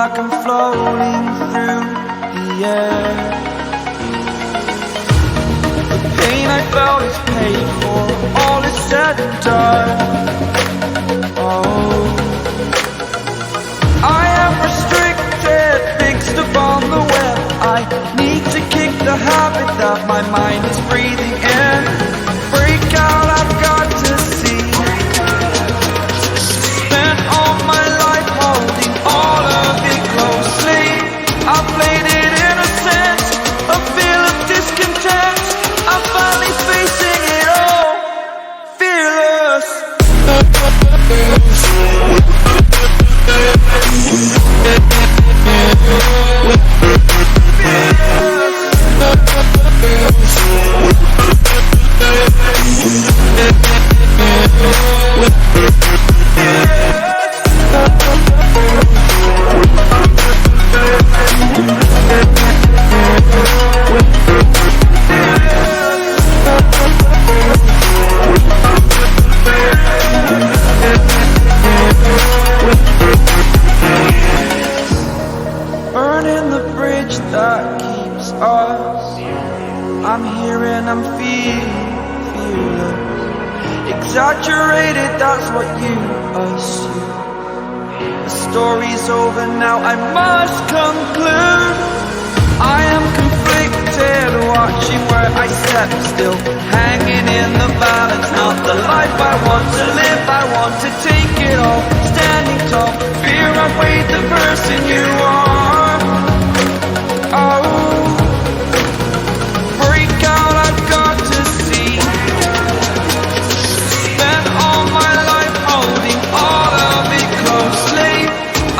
like I'm floating through the air. The pain I felt is paid for, all is said and done. Oh, I am restricted, fixed upon the web. I need to kick the habit that my mind is breathing in. Break out, I've got to see. Spent all my life holding all of it closely. I played it innocent, a feel of discontent. I'm finally facing it all, fearless. Burning the bridge that keeps us. I'm here and I'm fearless. Exaggerated, that's what you assume. The story's over now, I must conclude. I am conflicted, watching where I step still, hanging in the balance. Not the life I want to live, I want to take it all. Standing tall, fear I've weighed the person you are. Oh, break out, I've got to see. Spent all my life holding all of it closely.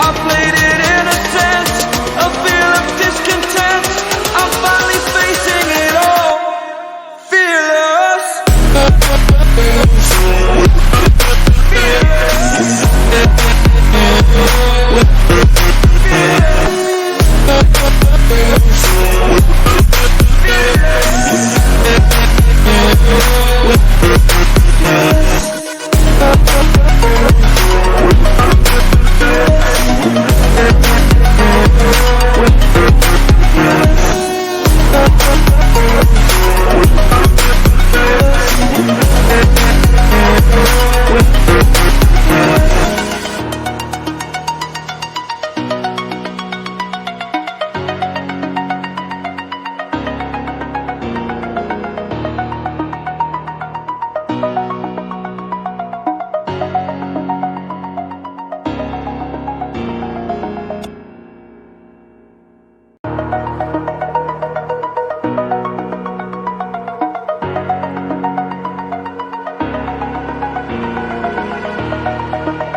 I played it innocent, a feel of discontent. I'm finally facing it all, fearless.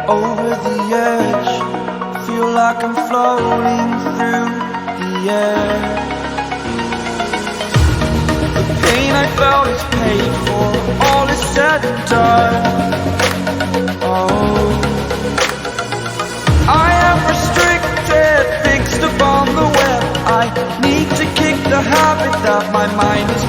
Over the edge, feel like I'm floating through the air. The pain I felt is paid for, all is said and done. Oh, I am restricted, fixed upon the web. I need to kick the habit that my mind is